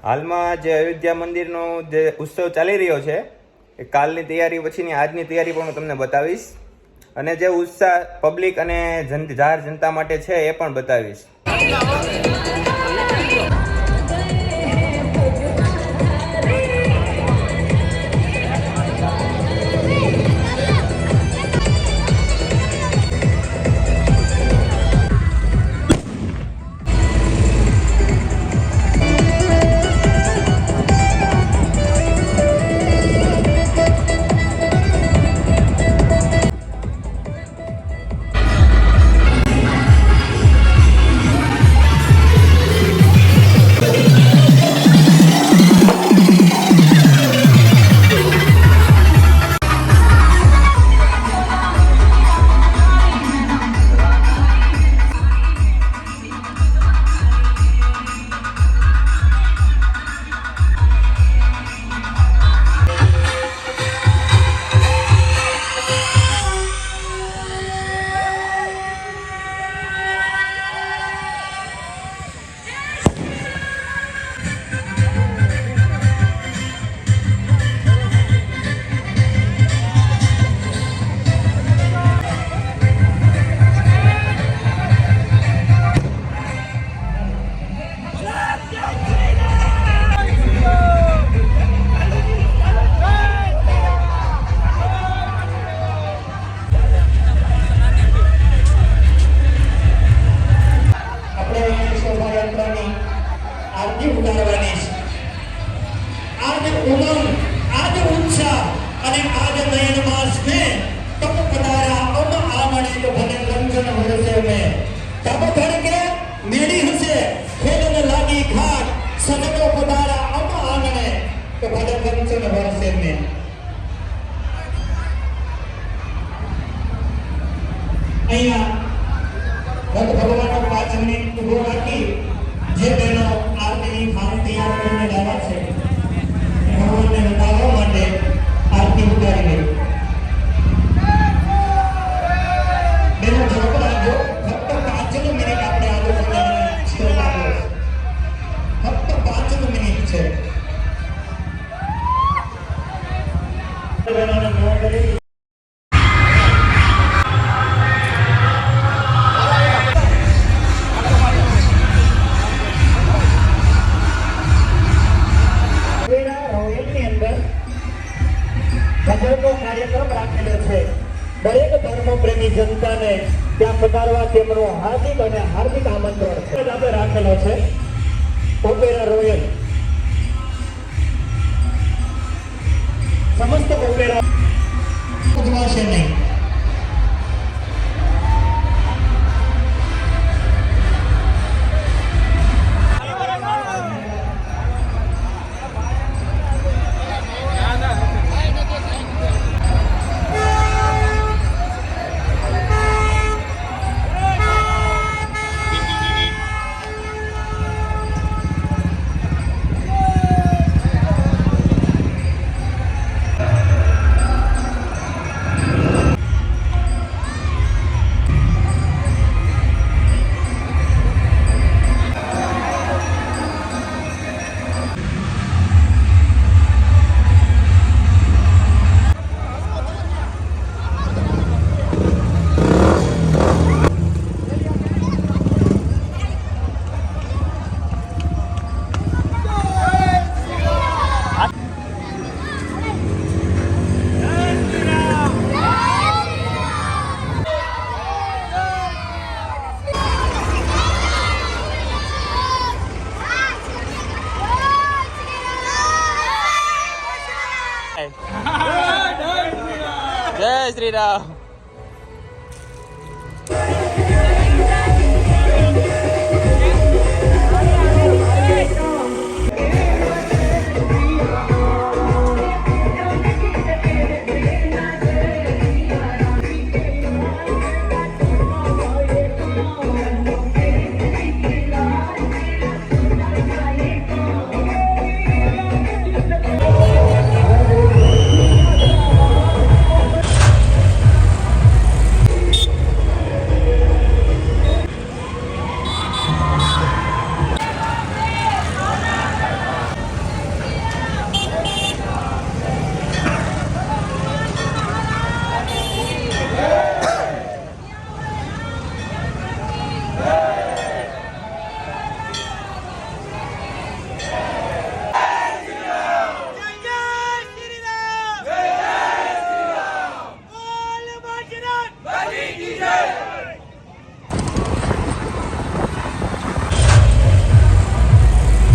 હાલમાં જે અયોધ્યા મંદિરનો જે ઉત્સવ ચાલી રહ્યો છે એ કાલની તૈયારી પછીની આજની તૈયારી પણ હું તમને બતાવીશ અને જે ઉત્સાહ પબ્લિક અને જાહેર જનતા માટે છે એ પણ બતાવીશ. ભગવાનનો 5 મિનિટ ઉભો રાખી જે બહેનો આરતીની થાળી તૈયાર કરીને લાવ્યા છે ભગવાનને વધારવા માટે આરતી ઉતારી ગઈ. બેનો ઝડપ રાખજો. ફક્ત 5 મિનિટ આપણે આગળ સ્ટોપ આવ્યો. ફક્ત 5 મિનિટ છે. બહેનોને નોંધ કરી કાર્યક્રમ રાખેલો છે. દરેક ધર્મ પ્રેમી જનતાને ત્યાં પધારવા તેમનું હાર્દિક અને હાર્દિક આમંત્રણ છે. આપણે રાખેલો છે ઓપેરા રોયલ. સમસ્ત ઓપેરા ઉજવાશે નહીં. જય શ્રી રામ.